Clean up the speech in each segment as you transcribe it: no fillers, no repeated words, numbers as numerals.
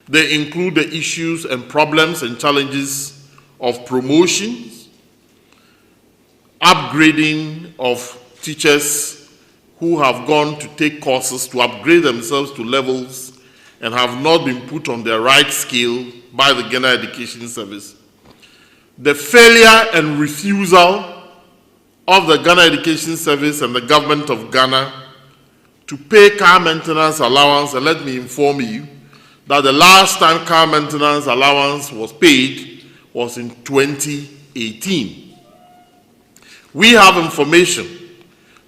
They include the issues and problems and challenges of promotions, upgrading of teachers who have gone to take courses to upgrade themselves to levels and have not been put on the right scale by the Ghana Education Service. The failure and refusal of the Ghana Education Service and the government of Ghana to pay car maintenance allowance, and let me inform you that the last time car maintenance allowance was paid was in 2018. We have information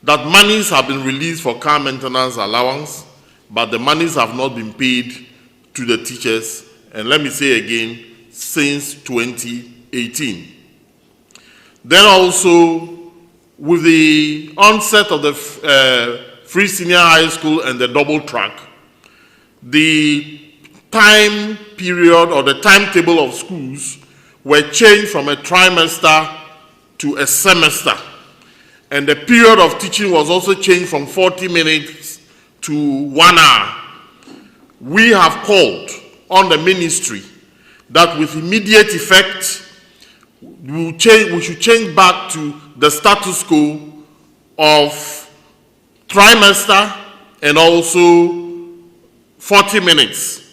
that monies have been released for car maintenance allowance, but the monies have not been paid to the teachers, and let me say again, since 2018. Then also, with the onset of the free senior high school and the double track, the time period or the timetable of schools were changed from a trimester to a semester. And the period of teaching was also changed from 40 minutes to 1 hour. We have called on the ministry that with immediate effect, we should change back to the status quo of trimester and also 40 minutes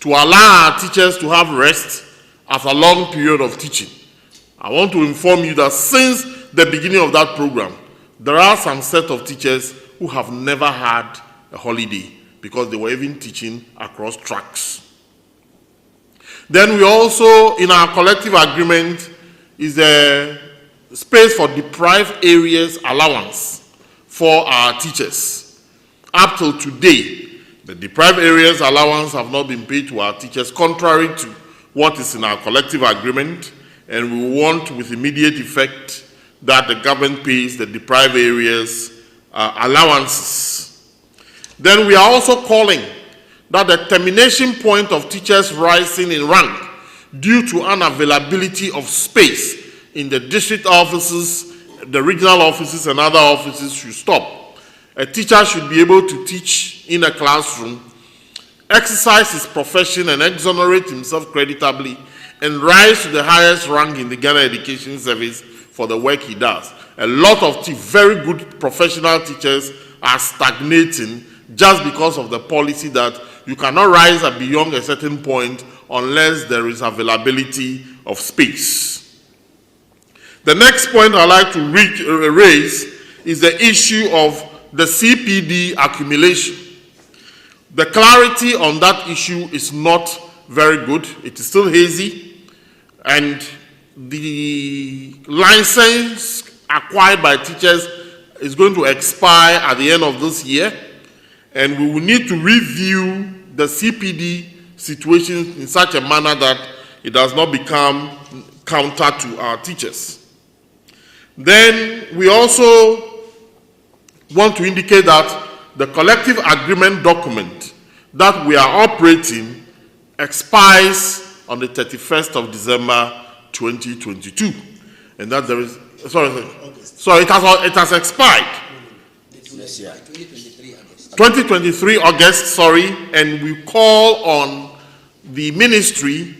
to allow our teachers to have rest after a long period of teaching. I want to inform you that since the beginning of that program, there are some set of teachers who have never had a holiday because they were even teaching across tracks. Then we also, in our collective agreement, is a space for deprived areas allowance for our teachers. Up till today, the deprived areas allowance have not been paid to our teachers, contrary to what is in our collective agreement, and we want with immediate effect that the government pays the deprived areas allowances. Then we are also calling that the termination point of teachers rising in rank due to unavailability of space in the district offices, the regional offices and other offices should stop. A teacher should be able to teach in a classroom, exercise his profession and exonerate himself creditably, and rise to the highest rank in the Ghana Education Service for the work he does. A lot of very good professional teachers are stagnating just because of the policy that you cannot rise beyond a certain point unless there is availability of space. The next point I'd like to raise is the issue of the CPD accumulation. The clarity on that issue is not very good. It is still hazy, and the license acquired by teachers is going to expire at the end of this year, and we will need to review the CPD situation in such a manner that it does not become counter to our teachers. Then we also want to indicate that the collective agreement document that we are operating expires on the 31st of December 2022, and that there is it has expired. 2023 August, and we call on the ministry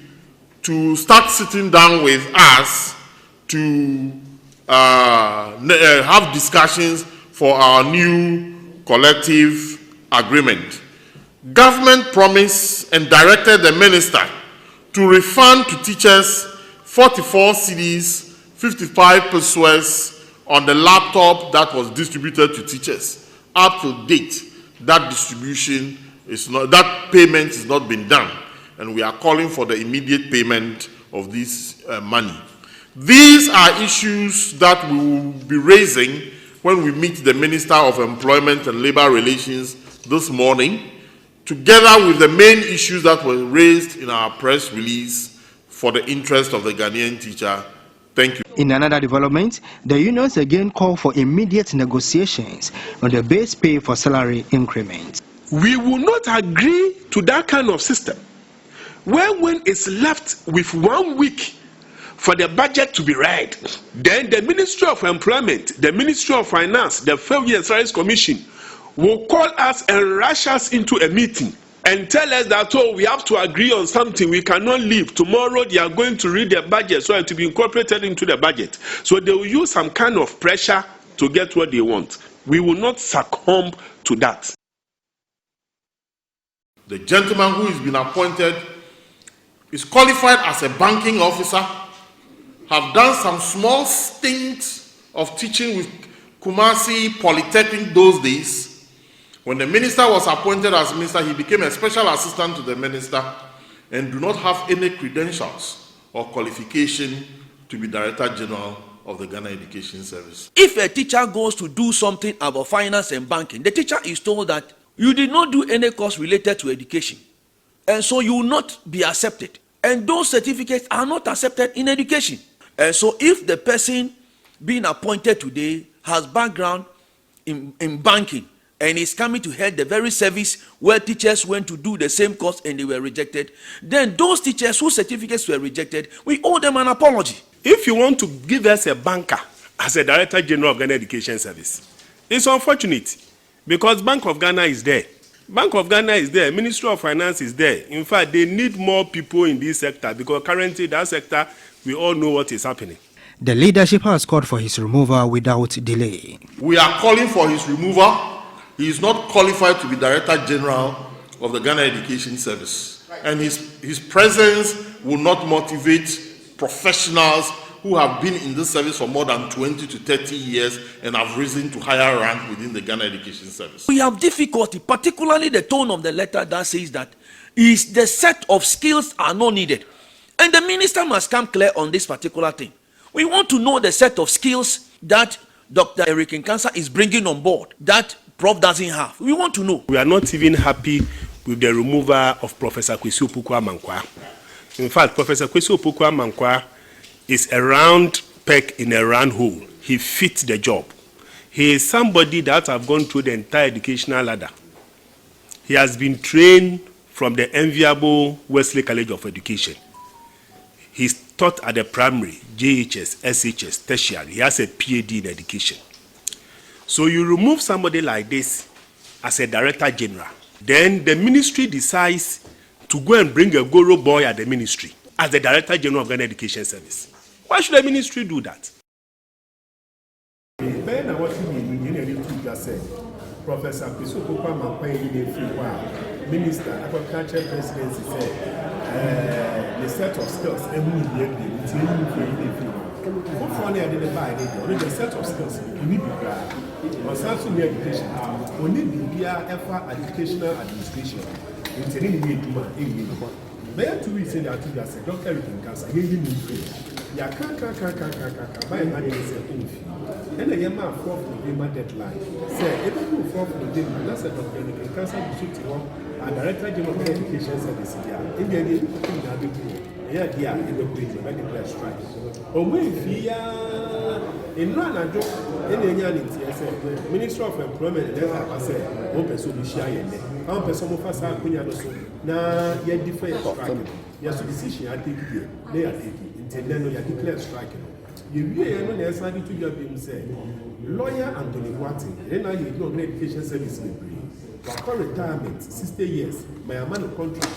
to start sitting down with us to have discussions for our new collective agreement. Government promised and directed the minister to refund to teachers 44 cedis, 55 pesos on the laptop that was distributed to teachers. Up to date, that distribution is not, that payment has not been done, and we are calling for the immediate payment of this money. These are issues that we will be raising when we meet the Minister of Employment and Labor Relations this morning, together with the main issues that were raised in our press release for the interest of the Ghanaian teacher. Thank you. In another development, the unions again call for immediate negotiations on the base pay for salary increments. We will not agree to that kind of system where when it's left with 1 week for the budget to be read, then the Ministry of Employment, the Ministry of Finance, the Fair Wage and Salaries Commission will call us and rush us into a meeting and tell us that, oh, we have to agree on something, we cannot leave. Tomorrow they are going to read the budget so to be incorporated into the budget. So they will use some kind of pressure to get what they want. We will not succumb to that. The gentleman who has been appointed is qualified as a banking officer, have done some small stint of teaching with Kumasi Polytechnic those days. When the minister was appointed as minister, he became a special assistant to the minister and do not have any credentials or qualification to be Director General of the Ghana Education Service. If a teacher goes to do something about finance and banking, the teacher is told that you did not do any course related to education, and so you will not be accepted. And those certificates are not accepted in education. And so if the person being appointed today has background in banking and is coming to head the very service where teachers went to do the same course and they were rejected, then those teachers whose certificates were rejected, we owe them an apology. If you want to give us a banker as a Director General of Ghana Education Service, it's unfortunate because Bank of Ghana is there. Bank of Ghana is there. Ministry of Finance is there. In fact, they need more people in this sector because currently that sector, we all know what is happening. The leadership has called for his removal without delay. We are calling for his removal. He is not qualified to be Director General of the Ghana Education Service. And his presence will not motivate professionals who have been in this service for more than 20 to 30 years and have risen to higher rank within the Ghana Education Service. We have difficulty, particularly the tone of the letter that says that is the set of skills are not needed. And the minister must come clear on this particular thing. We want to know the set of skills that Dr. Eric Nkansa is bringing on board that Prof doesn't have. We want to know. We are not even happy with the removal of Professor Kwesi Opoku-Amankwah. In fact, Professor Kwesi Opoku-Amankwah is a round peg in a round hole. He fits the job. He is somebody that have gone through the entire educational ladder. He has been trained from the enviable Wesley College of Education. He's taught at the primary, JHS, SHS, tertiary. He has a PhD in education. So you remove somebody like this as a Director General, then the ministry decides to go and bring a Goro boy at the ministry as the Director General of Ghana Education Service. Why should the ministry do that? Professor Kwesi Opoku-Amankwah, Minister, Agriculture Presidency said, the set of skills, the set of skills, you need to grab. On Samsung education, we need to be educational administration. It's a really good man. There 2 weeks in that you said, Dr. Eric Nkansa, you need to ya can't buy money and a young man for the deadline. Say, if you fall for the deadline, that's a Dr. Eric Nkansa shoot you and Director General of Education Service. In the end, in the Queen, the strike. Or in run in Ministry of Employment, and I said, one person is shy and one person of us are now yet different striking. Yes, decision I take here, they are taking. Until then, you declare striking. You really know somebody to your being said, lawyer Anthony Watson, then I know education service in for retirement, 60 years, my amount of contract,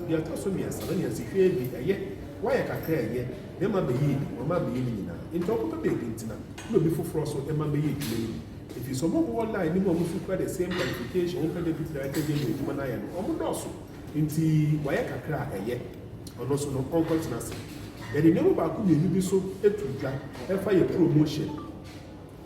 you are also me as a baby a year. Why I can clear yet? There might be or might be now. In talk of a big internet, no before frost or there might be if you some more line, you must require the same qualification, open the director with human iron, or also into why I can cry a year, or also no concourse. And the number of you be so if I promotion,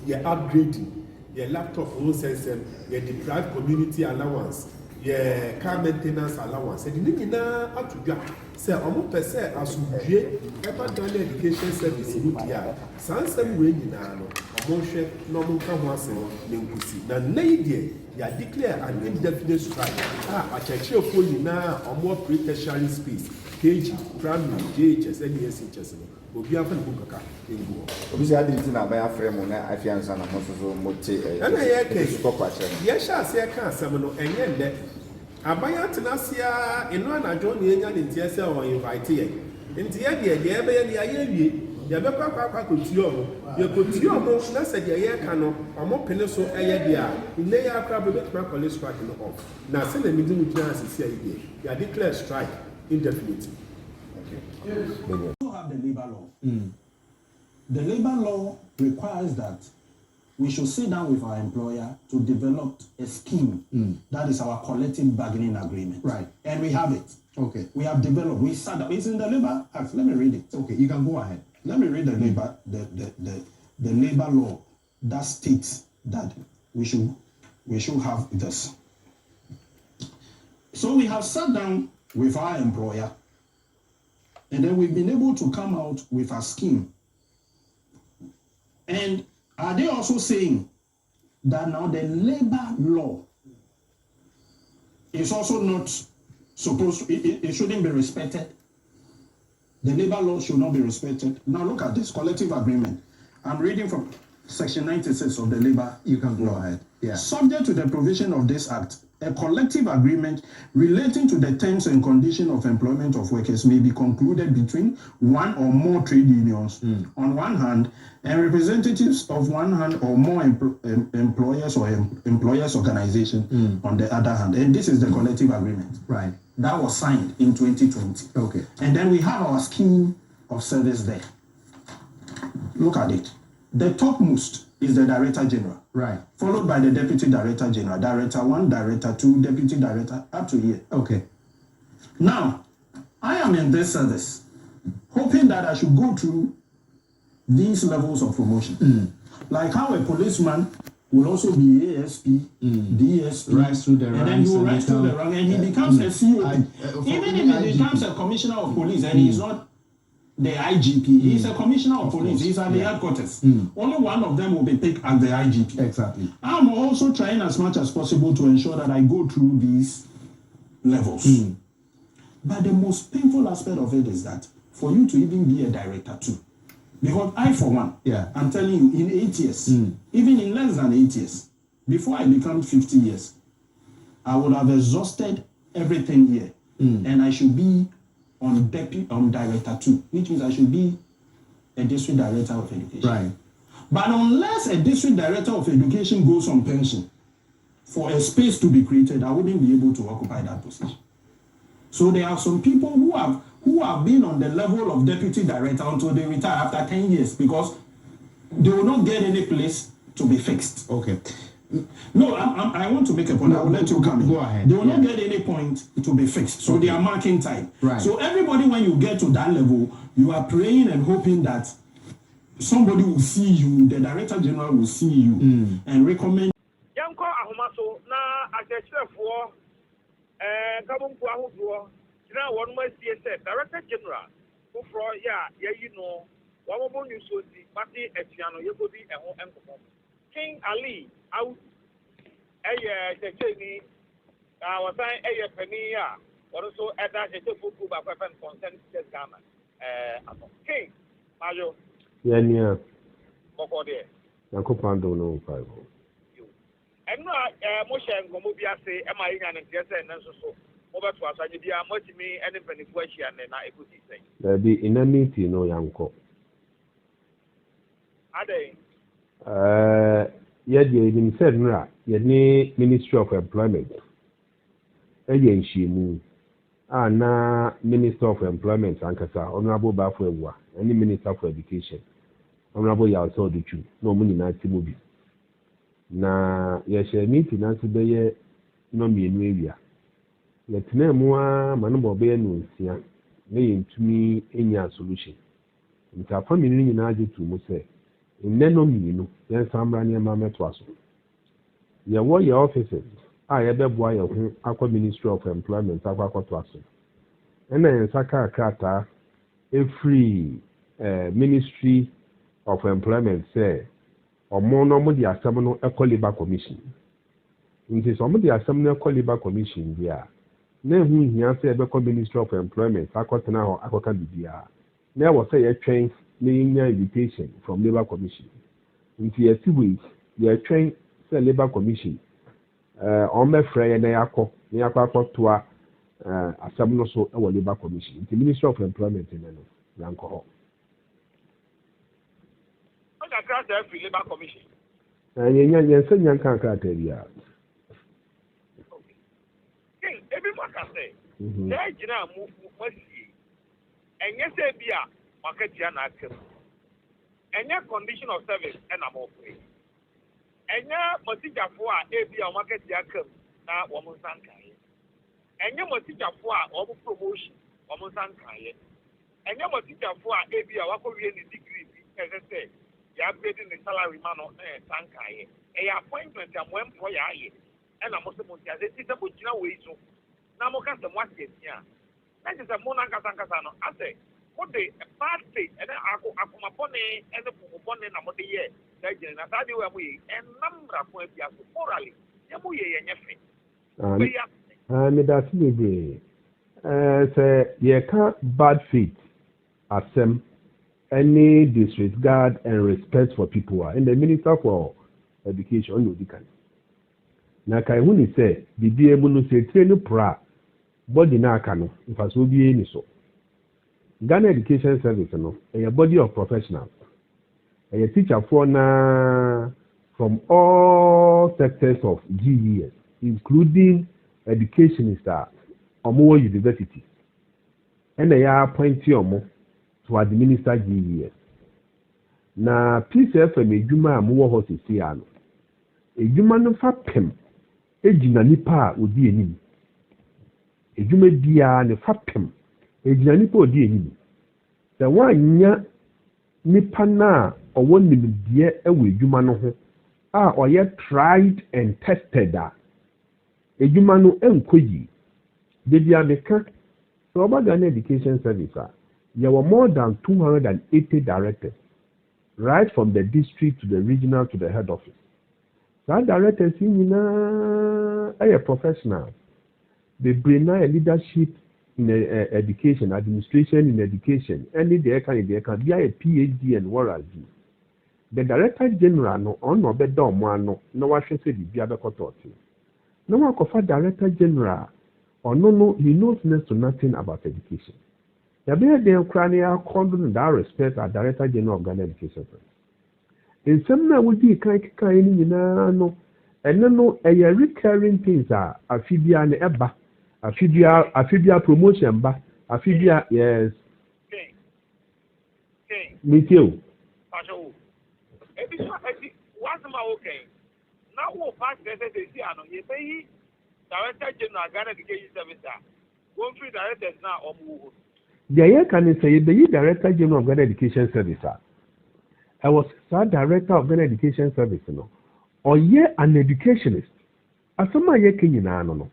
you're upgrading. Your laptop won't sense them, your deprived community allowance, your car maintenance allowance. And you need now to get say almost per se as you ever done education service in India. Sansem way in Nano, Moshe, normal Kawasan, Lingusi. The lady, you declare an indefinite strike. A church of you now or more pre-tertiary space, KG, primary, JHS, and SHS. Obi afa nbuka enguo obi se adi ntina ba ya frame mo na afiansa na mo so mote na ye ke su kokwa che ye sha se ka asem no enye nde abaya tenasia eno anajo na enya ne ntia se o invite ye ntia de ebe ye ne aye wie ya be kwa kotuo mo ya kotuo mo na se de ye ka no omo pene so eye de a nne ya akra be betuma call strike no off na se na midi mu tena asisi ayi de ya declare strike indefinitely. Okay. Yes. We have the labor law. The labor law requires that we should sit down with our employer to develop a scheme. That is our collective bargaining agreement. Right. And we have it. Okay. We have developed. We sat down. It's in the labor act. Let me read it. Okay, you can go ahead. Let me read the labor the labor law that states that we should have this. So we have sat down with our employer, and then we've been able to come out with a scheme. And are they also saying that now the labor law is also not supposed to, it shouldn't be respected? The labor law should not be respected. Now look at this collective agreement. I'm reading from section 96 of the labor. You can go ahead. Yeah. Subject to the provision of this act, a collective agreement relating to the terms and conditions of employment of workers may be concluded between one or more trade unions on one hand and representatives of one hand or more employers or employers organization on the other hand. And this is the collective agreement. Right. That was signed in 2020. Okay. And then we have our scheme of service there. Look at it. The topmost is the Director General. Right. Followed by the Deputy Director General, Director 1, Director 2, Deputy Director, up to here. Okay. Now, I am in this service, hoping that I should go through these levels of promotion. Like how a policeman will also be ASP, DSP, rise through the ranks, and then he will rise through the rank, and he becomes a CEO. Even if he becomes a commissioner of police, and he's not the IGP, he's a commissioner of police, he's at the headquarters. Only one of them will be picked as the IGP. Exactly. I'm also trying as much as possible to ensure that I go through these levels. But the most painful aspect of it is that for you to even be a director too, because I, for one, I'm telling you, in 8 years, even in less than 8 years, before I become 50 years, I would have exhausted everything here, and I should be on director 2, which means I should be a district director of education. Right. But unless a district director of education goes on pension, for a space to be created, I wouldn't be able to occupy that position. So there are some people who have been on the level of deputy director until they retire after 10 years because they will not get any place to be fixed. Okay. No, I want to make a point. No, I will let you come in. Go ahead. They will not get any point to be fixed. So they are marking time. Right. So everybody, when you get to that level, you are praying and hoping that somebody will see you, the Director General will see you and recommend. Yanko ahomaso na akechefo kabunku ahodoɔ gyina wɔn mu asie sɛ Director General foforɔ ya yayi no wɔn mo nyu so si pati atua no yɛkɔdi ɛho nkɔmɔ King Ali out ɛyɛ kyekye wɔsan ɛyɛ panin a wɔn nso ɛda kyekye foku baako ɛfɛn consent teachers Ghana aso King mayo yɛnia bɔkɔ deɛ yankopɔn do no mfae ho ɛno a mo hyɛ nkɔmɔ bi ase ɛma yɛnya ne nteɛ sɛ ɛnɛ nso so mobɛto asanye bi a moatumi ɛne mpanimfoɔ ahyia ne na ɛkɔsi sɛn daabi ina meeting no yankɔ adɛn yɛde yɛnim sɛ nnora yɛne Ministry of Employment ɛyɛ nhyiamu a na Minister of Employment ankasa Honorable Bafo Awua ɛne Minister for Education Honorable Yawsa Oduchu na ɔmo nyinaa te mu bi na yɛhyɛ meeting nase bɛyɛ no mmienu awia yɛtena mu a ma no bɔbɛyɛ no nsia na yɛntumi enya solution nti afa mmienu nyinaa gye to mu sɛ nnɛ no mmienu yɛnsa mmra nneɛma mɛtoa so yɛwɔ yɛ offices a yɛbɛboa yɛn ho akɔ Ministry of Employment akɔ akɔtoa so ɛna yɛnsa krataa ɛfiri Ministry of Employment sɛ ɔmo no ɔmo de asɛm no ɛkɔ Labour Commission nti sɛ ɔmo de asɛm no ɛkɔ Labour Commission bi a na ehu hia sɛ ɛbɛkɔ Ministry of Employment akɔtena hɔ akɔka biribiara na ɛwɔ sɛ yɛtwɛn na yɛnya invitation from Labour Commission nti yɛsi wei yɛtwɛn sɛ Labour Commission ɔmmɛfrɛ yɛ na yɛakɔ akɔtoa asɛm no so ɛwɔ Labour Commission nti Ministry of Employment no yankɔ hɔ that's the Labor Commission. And you send your criteria. Okay, everyone can say, there you know, must see. And yes, there be a market jana, and your condition of service, and I'm okay. And your Motija for a market jacket, now woman sankai. And your Motija for all promotion, woman sankai. And your Motija for a degree, as I say, you are upgrading the salary man on sankai. A appointment and one employer, and I'm also it's a good way to. Now, what's it? Yeah, that is a monarch. I say, what they a bad thing, and then I go upon it, and the Pupone number the year, that is a way, and number of points orally. Yamuye and your And that's the say, you can't bad faith as any disregard and respect for people. And the Minister for Education, no, you can. Na kai huni say bibi emu no say train pra body na aka no mfaso bi eni so Ghana Education Service no a body of professionals a teacher for na from all sectors of GES including educationists omo university and they are appointed omo to administer GES na PCFM edwuma amowo ho sisi ano edwuma no fa pem ejina nipa a odi enim edwuma bia ne fapem ejina nipa odi enim se wanya nipa na owo nimdie ewe edwuma no ho a oye tried and tested a edwuma no enkoyi de bia meka so Ghana Education Service there were more than 280 directors right from the district to the regional to the head office. That directors in a professional. They bring a leadership in education, administration in education, any they can be a PhD and what. The director general no on no be done no what should say the other authority. No one could director general or no he knows next to nothing about education. The bear them cranial condon that respect our director general of Ghana Education. In some now would be kind no and no a recurring things are amphibia and eba amphibia promotion ba amphibia yes me too what's my okay now what pass the you say director general Ghana Education Service one free directors now or move the can say the director general of Ghana Education Service I was director of Ghana Education Service, or an educationist. As some ye king no.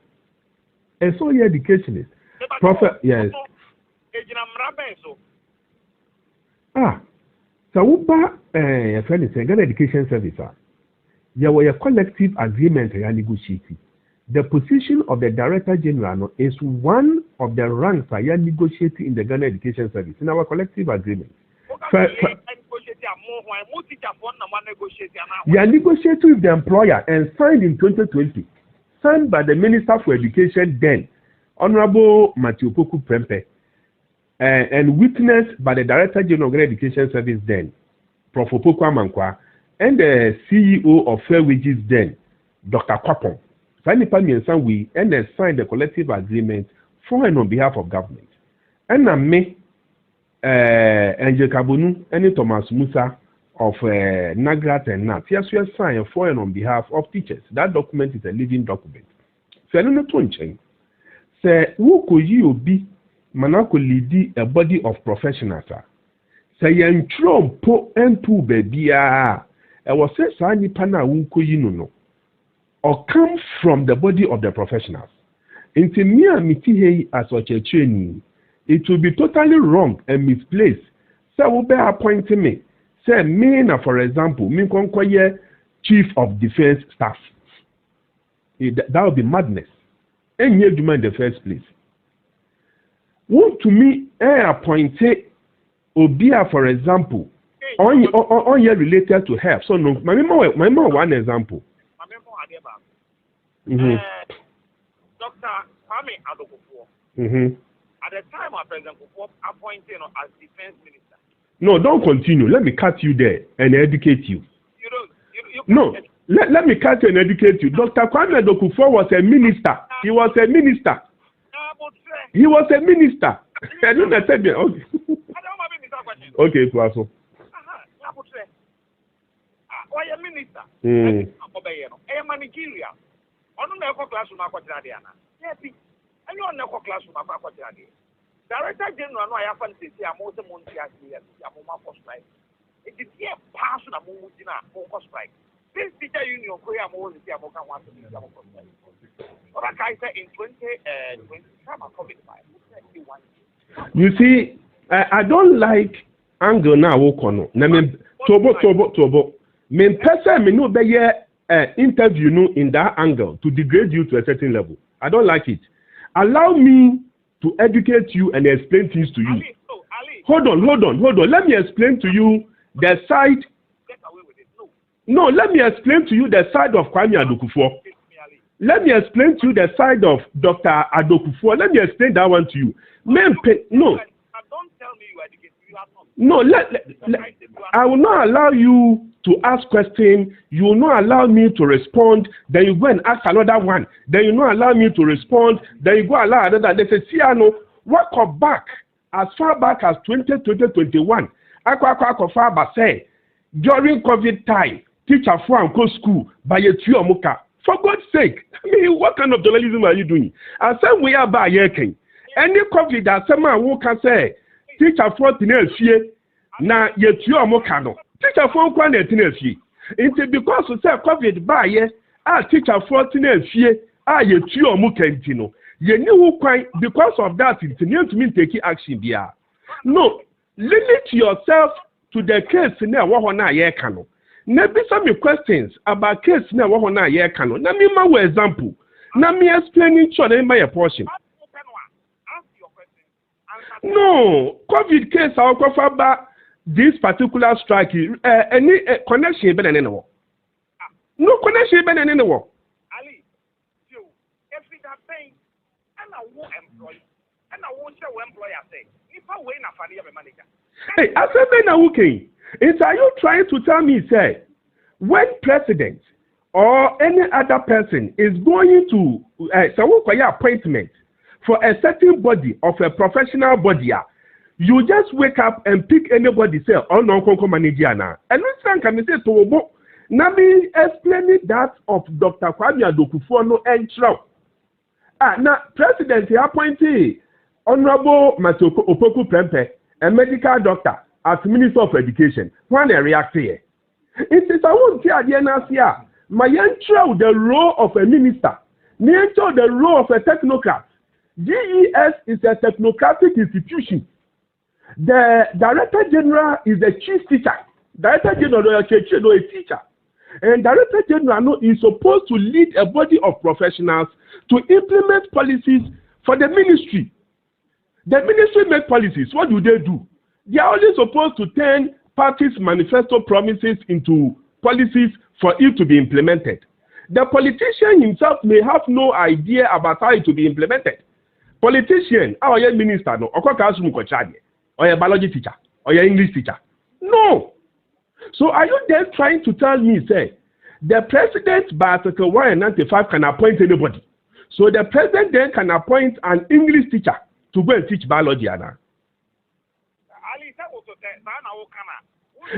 And so ye educationist. Prophet, yes. So uba a friend is Ghana Education Service. There were a collective agreement negotiated. The position of the Director General is one of the ranks I negotiated in the Ghana Education Service in our collective agreement. We are negotiating with the employer and signed in 2020, signed by the Minister for Education then, Honorable Matthew Poku Prempe, and witnessed by the Director General of Education Service then, Prof. Opoku Amankwa, and the CEO of Fair Wages then, Dr. Kwapon. We and then signed the collective agreement for and on behalf of government. And me. Angel Kabunu and Thomas Musa of Nagrat and Nat. Yes, we are signed for and on behalf of teachers. That document is a living document. So I don't know to change. Say, who could you be? Manako lead a body of professionals. Say, yan trom po and two baby. I was said, Sani Pana wunko no. Or come from the body of the professionals. Into me and miti as such a training. It will be totally wrong and misplaced. So will be appointing me. Say me na for example, me konkoye chief of defense staff. That would be madness. And you do in the first place. Want to me appointed Obia for example, on your related to health. So no, my mom one example. Dr. Kwame Adokufo. At the time of President Kufuor appointed as defense minister, No, don't continue. Let me cut you there and educate you. No, let me cut you and educate you. Dr. Kwame Dokufo was a minister. He was a minister. He was a minister. I don't understand. Okay. Okay, Plaso. Why a minister? A managerial. On the classroom, and you're not classroom. Director General, no, I have to say, I'm also Monty. I'm on strike. It is here, passion of Moutina, on strike. This teacher union, I'm always the Amoka one to be on strike. Or I said in 2020, you see, I don't like anger now. Tobo. Me person me no be interview no in that angle to degrade you to a certain level. I don't like it. Allow me to educate you and explain things to you. Ali. Hold on. Let me explain to you the side. Get away with it. No, let me explain to you the side of Kwame Adokufo. Let me explain to you the side of Dr. Adokufo. Let me explain that one to you. No. Don't tell me you educate. You have not. No, I will not allow you to ask questions. You will not allow me to respond. Then you go and ask another one. Then you not allow me to respond. Then you go allow another. They say, see, I know, work back as far back as 2021. Akwa far back say during COVID time, teacher for and go school by a muka. For God's sake, I mean, what kind of journalism are you doing? And some we are by yeking. Any COVID that someone who can say teacher for fear na yetuo muka no. Teacher for one fear. It's because we say COVID by ye teacher for fear yetuo muka intino. You knew why because of that it's need to mean taking action there. No, limit yourself to the case na wo na ye kano. Maybe some questions about case na wo na ye kano. Na me ma example. Na me explaining sure na my portion. No, COVID case I go for about this particular strike any connection be na no. No connection be na no. Ali, you if it are paying and I will employ and I won't show employer say if I win a family manager. Hey, I said be na okay. Are you trying to tell me say when president or any other person is going to appointment for a certain body of a professional body, you just wake up and pick anybody say, oh no, manager now. And one can say to Nami explain that of Dr. Kwame Adokufo no entro. Now president he appointee Honorable Matoko Opoku Prempe, a medical doctor as Minister of Education. When they react here, it is I won't hear the NRCA. My intro the role of a minister, me enter the role of a technocrat. GES is a technocratic institution. The Director General is the chief teacher. Director General is a teacher. And Director General is supposed to lead a body of professionals to implement policies for the ministry. The ministry make policies. What do? They are only supposed to turn parties' manifesto promises into policies for it to be implemented. The politician himself may have no idea about how it will be implemented. Politician, our minister, no, or a biology teacher, or your English teacher. No. So are you then trying to tell me, say, the president by Article 195 can appoint anybody? So the president then can appoint an English teacher to go and teach biology, Anna.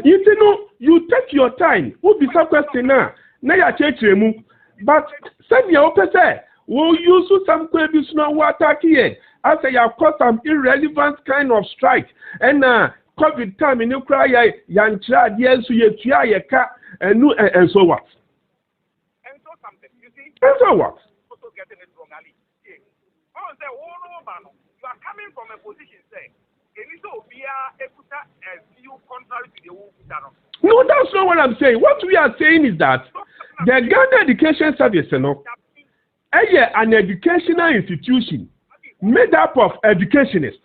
You know, you take your time. Who be some question now? Now you change remove. But send your open say, will use some questions now water here. I say you have caused some irrelevant kind of strike. And COVID time in Ukraine, Yantra, yes, you try a car and so what? And so something, you see? And so what? Also getting it wrong, Ali. Oh, say, you are coming from a position, say, no, that's not what I'm saying. What we are saying is that the Ghana Education Service, you know, an educational institution made up of educationists.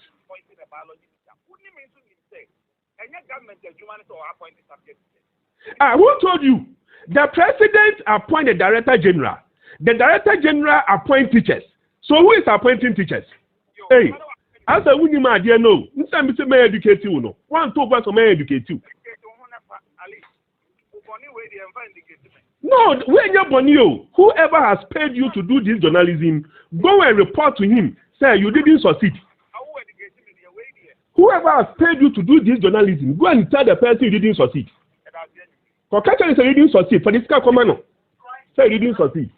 Who told you? The president appointed director general. The director general appoints teachers. So who is appointing teachers? Hey. As a winning my dear no, instead me say may educate you no. One two person may educate you. No, when you're Bonio, whoever has paid you to do this journalism, go and report to him. Say you didn't succeed. Whoever has paid you to do this journalism, go and tell the person you didn't succeed. For catcher say you didn't succeed. For this guy, come on, say you didn't succeed.